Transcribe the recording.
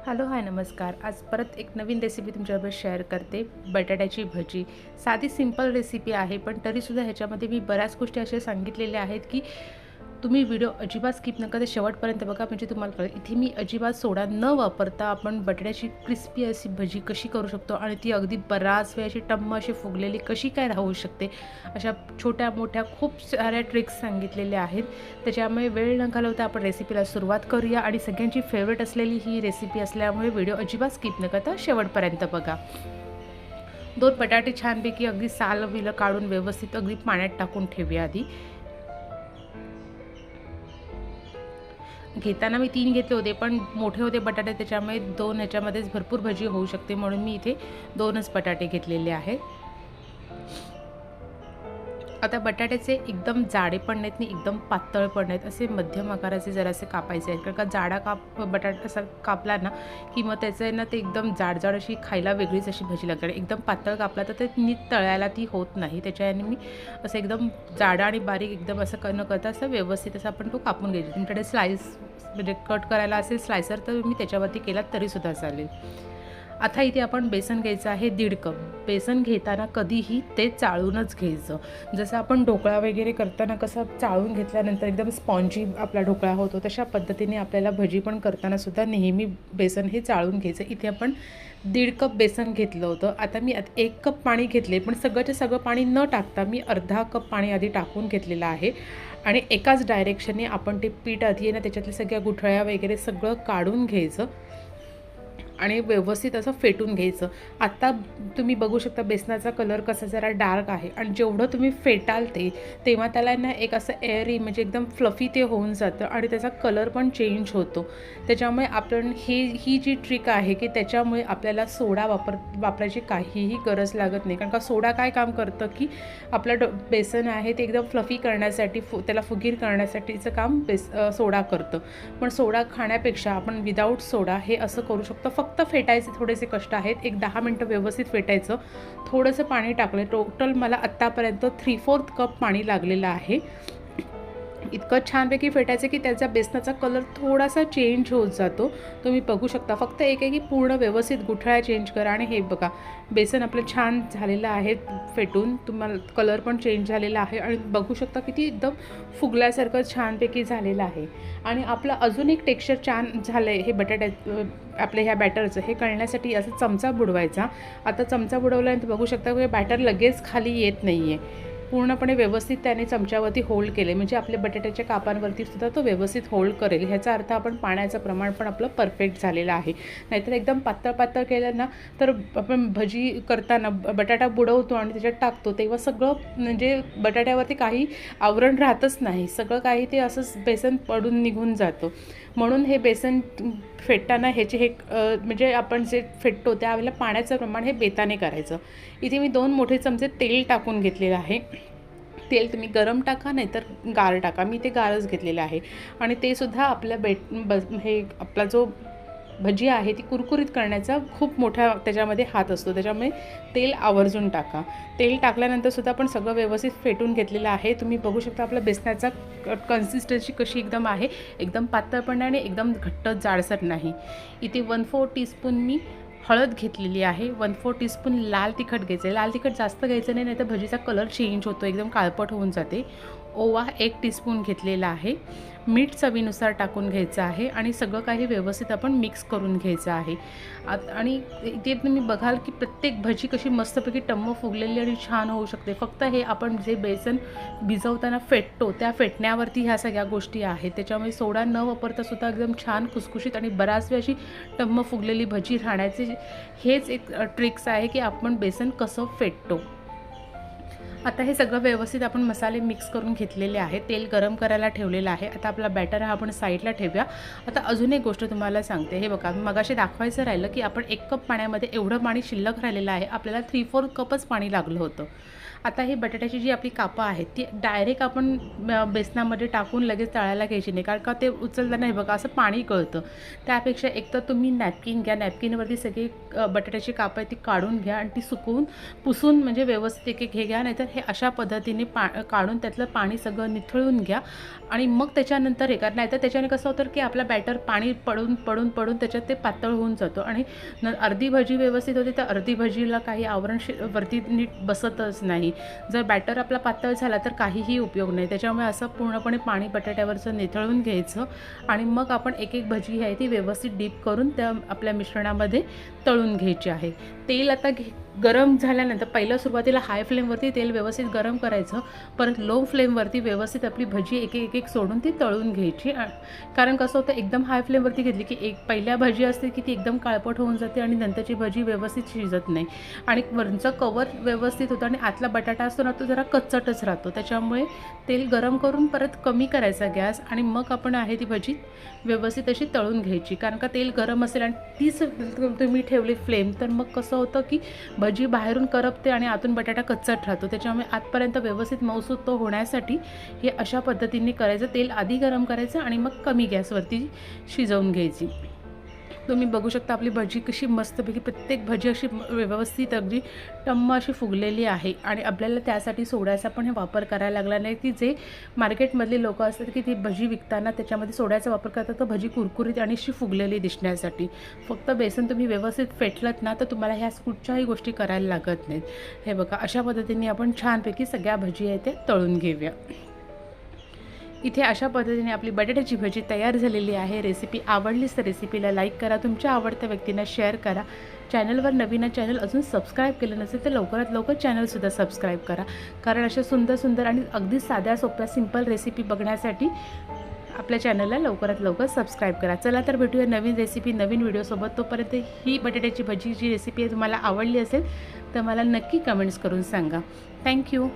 Hello hi नमस्कार. आज परत एक नवीन रेसिपी तुमच्याबरोबर शेअर करते. बटाट्याची भजी. साधी सिंपल रेसिपी आहे, पण तरीसुद्धा ह्याच्यामध्ये मी बऱ्याच गोष्टी अशा सांगितलेल्या आहेत की तुम्ही व्हिडिओ अजिबात स्किप न करता शेवटपर्यंत बघा, म्हणजे तुम्हाला कळेल. इथे मी अजिबात सोडा न वापरता आपण बटाट्याची क्रिस्पी अशी भजी कशी करू शकतो आणि ती अगदी बराच वेळ अशी टम्म अशी फुगलेली कशी काय राहू शकते, अशा छोट्या मोठ्या खूप साऱ्या ट्रिक्स सांगितलेल्या आहेत. त्याच्यामुळे वेळ न घालवता आपण रेसिपीला सुरुवात करूया. आणि सगळ्यांची फेवरेट असलेली ही रेसिपी असल्यामुळे व्हिडिओ अजिबात स्किप न करता शेवटपर्यंत बघा. 2 बटाटे छानपैकी अगदी साल विलं काढून व्यवस्थित अगदी पाण्यात टाकून ठेवूया आधी. घेताना मी 3 घेतले होते, पण मोठे होते बटाटे, त्याच्यामुळे 2 ह्याच्यामध्येच भरपूर भजी होऊ शकते, म्हणून मी इथे 2च बटाटे घेतलेले आहेत. आता बटाट्याचे एकदम जाडे पण नाहीत आणि एकदम पातळ पण नाहीत, असे मध्यम आकाराचे जरासे कापायचे आहेत. कारण का जाडा बटाटा असा कापला ना की मग त्याचं आहे ना ते एकदम जाड अशी खायला वेगळीच अशी भजी लागते. एकदम पातळ कापला तर ते नीट तळायला ती होत नाही. त्याच्याने मी असं एकदम जाडा आणि बारीक एकदम असं न करता असं व्यवस्थित असं आपण तो कापून घ्यायचा. तुमच्याकडे स्लाइस म्हणजे कट करायला असेल स्लायसर तर मी त्याच्यावरती केलात तरीसुद्धा चालेल. आता इथे आपण बेसन घ्यायचं आहे 1.5 कप. बेसन घेताना कधीही ते चाळूनच घ्यायचं. जसं आपण ढोकळा वगैरे करताना कसं चाळून घेतल्यानंतर एकदम स्पॉन्जी आपला ढोकळा होतो, तशा पद्धतीने आपल्याला भजी पण करताना सुद्धा नेहमी बेसन हे चाळून घ्यायचं. इथे आपण 1.5 कप बेसन घेतलं होतं. आता मी 1 कप पाणी घेतले, पण सगळंच्या सगळं पाणी न टाकता मी अर्धा कप पाणी आधी टाकून घेतलेलं आहे. आणि एकाच डायरेक्शनने आपण ते पीठ आधी आहे ना त्याच्यातल्या सगळ्या गुठळ्या वगैरे सगळं काढून घ्यायचं आणि व्यवस्थित असं फेटून घ्यायचं. आता तुम्ही बघू शकता बेसनाचा कलर कसा जरा डार्क आहे, आणि जेवढं तुम्ही फेटाल तेव्हा त्याला ना एक असं एअरी म्हणजे एकदम फ्लफी ते होऊन जातं आणि त्याचा कलर पण चेंज होतो. त्याच्यामुळे आपण ही जी ट्रिक आहे की त्याच्यामुळे आपल्याला सोडा वापरायची काहीही गरज लागत नाही. कारण का सोडा काय काम करतं की आपलं बेसन आहे ते एकदम फ्लफी करण्यासाठी त्याला फुगीर करण्यासाठीचं काम सोडा करतं. पण सोडा खाण्यापेक्षा आपण विदाऊट सोडा हे असं करू शकतो. फक्त फेटायचे थोडेसे कष्ट आहेत. एक 10 मिनटं व्यवस्थित फेटायचं. थोडंसं पाणी टाकलं. टोटल मला आत्तापर्यंत 3/4 कप पाणी लागलेलं आहे. इतकं छानपैकी फेटायचं की त्याचा बेसनाचा कलर थोडासा चेंज होत जातो. तुम्ही बघू शकता. फक्त एक पूर्ण व्यवस्थित गुठळ्या चेंज करा. आणि हे बघा बेसन आपलं छान झालेलं आहे फेटून. तुम्हाला कलर पण चेंज झालेला आहे आणि बघू शकता किती एकदम फुगल्यासारखं छानपैकी झालेलं आहे. आणि आपलं अजून एक टेक्स्चर छान झालं आहे हे आपल्या ह्या बॅटरचं हे कळण्यासाठी असं चमचा बुडवायचा. आता चमचा बुडवल्यानंतर बघू शकता की बॅटर लगेच खाली येत नाही आहे. पूर्णपणे व्यवस्थित त्याने चमच्यावरती होल्ड केले, म्हणजे आपल्या बटाट्याच्या कापांवरती सुद्धा तो व्यवस्थित होल्ड करेल. ह्याचा अर्थ आपण पाण्याचं प्रमाण पण आपलं परफेक्ट झालेलं आहे. नाहीतर एकदम पातळ केलं ना तर आपण भजी करताना बटाटा बुडवतो आणि त्याच्यात टाकतो तेव्हा सगळं म्हणजे बटाट्यावरती काही आवरण राहतच नाही. सगळं काही ते असंच बेसन पडून निघून जातं. म्हणून हे बेसन फेटताना ह्याचे म्हणजे आपण जे फेटतो त्यावेळेला पाण्याचं प्रमाण हे बेताने करायचं. इथे मी 2 मोठे चमचे तेल टाकून घेतलेलं आहे. तेल तुम्ही गरम टाका नाहीतर गार टाका. मी ते गारच घेतलेलं आहे. आणि ते सुद्धा आपल्या हे आपला जो भजी आहे ती कुरकुरीत करण्याचा खूप मोठा त्याच्यामध्ये हात असतो. त्याच्यामुळे तेल आवर्जून टाका. तेल टाकल्यानंतर सुद्धा आपण सगळं व्यवस्थित फेटून घेतलेलं आहे. तुम्ही बघू शकता आपला बेसनाचा कन्सिस्टन्सी कशी एकदम आहे. एकदम पातळ पण नाही आणि एकदम घट्ट जाडसर नाही. इथे 1/4 टीस्पून मी हळद घेतलेली आहे. 1/4 टीस्पून लाल तिखट घ्यायचं आहे. लाल तिखट जास्त घ्यायचं नाही, नाहीतर भजीचा कलर चेंज होतो, एकदम काळपट होऊन जाते. ओवा 1 टीस्पून घेतलेला आहे. मीठ चवीनुसार टाकून घ्यायचं आहे आणि सगळं काही व्यवस्थित आपण मिक्स करून घ्यायचं आहे. आणि इथे तुम्ही बघाल की प्रत्येक भजी कशी मस्तपैकी टम्म फुगलेली आणि छान होऊ शकते. फक्त हे आपण जे बेसन भिजवताना फेटतो त्या फेटण्यावरती ह्या सगळ्या गोष्टी आहेत. त्याच्यामुळे सोडा न वापरता सुद्धा एकदम छान खुसखुशीत आणि बराच वेळ अशी टम्म फुगलेली भजी राहण्याचे हेच एक ट्रिक्स आहे की आपण बेसन कसं फेटतो. आता हे सगळं व्यवस्थित आपण मसाले मिक्स करून घेतलेले आहे. तेल गरम करायला ठेवलेलं आहे. आता आपला बॅटर हा आपण साईडला ठेवूया. आता अजून एक गोष्ट तुम्हाला सांगते. हे बघा मगाशी दाखवायचं राहिलं की आपण 1 कप पाण्यामध्ये एवढं पाणी शिल्लक राहिलेलं आहे. आपल्याला 3/4 कपच पाणी लागलं होतं. आता ही बटाट्याची जी आपली कापं आहेत ती डायरेक्ट आपण बेसनामध्ये टाकून लगेच तळायला घ्यायची नाही, कारण का ते उचलताना हे बघा असं पाणी गळतं. त्यापेक्षा एकतर तुम्ही नॅपकिन घ्या, नॅपकिनवरती सगळी बटाट्याची कापं आहे ती काढून घ्या आणि ती सुकवून पुसून म्हणजे व्यवस्थित एक एक हे घ्या. नाहीतर हे अशा पद्धतीने काढून त्यातलं पाणी सगळं निथळून घ्या आणि मग त्याच्यानंतर हे करा. नाहीतर त्याच्याने कसं होतं की आपला बॅटर पाणी पडून पडून पडून त्याच्यात ते पातळ होऊन जातो आणि अर्धी भजी व्यवस्थित होते तर अर्धी भजीला काही आवरण वरती नीट बसतच नाही. जर बॅटर आपला पातळ झाला तर काहीही उपयोग नाही. त्याच्यामुळे असं पूर्णपणे पाणी बटाट्यावरचं निथळून घ्यायचं आणि मग आपण एक एक भजी आहे ती व्यवस्थित डीप करून त्या आपल्या मिश्रणामध्ये तळून घ्यायची आहे. तेल आता गरम झाल्यानंतर पहिलं सुरुवातीला हाय फ्लेमवरती तेल व्यवस्थित गरम करायचं, परत लो फ्लेमवरती व्यवस्थित आपली भजी एक एक एक सोडून ती तळून घ्यायची. कारण कसं होतं एकदम हाय फ्लेमवरती घेतली की पहिल्या भजी असते की ती एकदम काळपट होऊन जाते आणि नंतरची भजी व्यवस्थित शिजत नाही आणि वरचं कवर व्यवस्थित होतं आणि आतला बटाटा असतो ना तो जरा कच्चटच राहतो. त्याच्यामुळे तेल गरम करून परत कमी करायचा गॅस आणि मग आपण आहे ती भजी व्यवस्थित अशी तळून घ्यायची. कारण का तेल गरम असेल आणि तीच तुम्ही ठेवली फ्लेम तर मग कसं होतं की भजी बाहेरून करपते आणि आतून बटाटा कच्चट राहतो. त्याच्यामुळे आतपर्यंत व्यवस्थित मऊसूत होण्यासाठी हे अशा पद्धतीने करायचं. तेल आधी गरम करायचं आणि मग कमी गॅसवरती शिजवून घ्यायची. तुम्ही बघू शकता आपली भजी कशी मस्तपैकी प्रत्येक भजी अशी व्यवस्थित अगदी टम्म अशी फुगलेली आहे आणि आपल्याला त्यासाठी सोड्याचा पण हे वापर करायला लागला नाही की जे मार्केटमधली लोकं असतात की ती भजी विकताना त्याच्यामध्ये सोड्याचा वापर करतात तर भजी कुरकुरीत आणि अशी फुगलेली दिसण्यासाठी. फक्त बेसन तुम्ही व्यवस्थित फेटलत ना तर तुम्हाला ह्या कुठच्याही गोष्टी करायला लागत नाहीत. हे बघा अशा पद्धतीने आपण छानपैकी सगळ्या भजी आहे ते तळून घेऊया. इथे अशा पद्धतीने आपली बटाट्याची भजी तयार झालेली आहे. रेसिपी आवडलीच तर रेसिपीला लाईक करा, तुमच्या आवडत्या व्यक्तींना शेअर करा. चॅनलवर नवीन चॅनल अजून सबस्क्राईब केलं नसेल तर लवकरात लवकर चॅनलसुद्धा सबस्क्राईब करा, कारण अशा सुंदर सुंदर आणि अगदी साध्या सोप्या सिंपल रेसिपी बघण्यासाठी आपल्या चॅनलला लवकरात लवकर सबस्क्राईब करा. चला तर भेटूया नवीन रेसिपी नवीन व्हिडिओसोबत. तोपर्यंत ही बटाट्याची भजी जी रेसिपी आहे तुम्हाला आवडली असेल तर मला नक्की कमेंट्स करून सांगा. थँक्यू.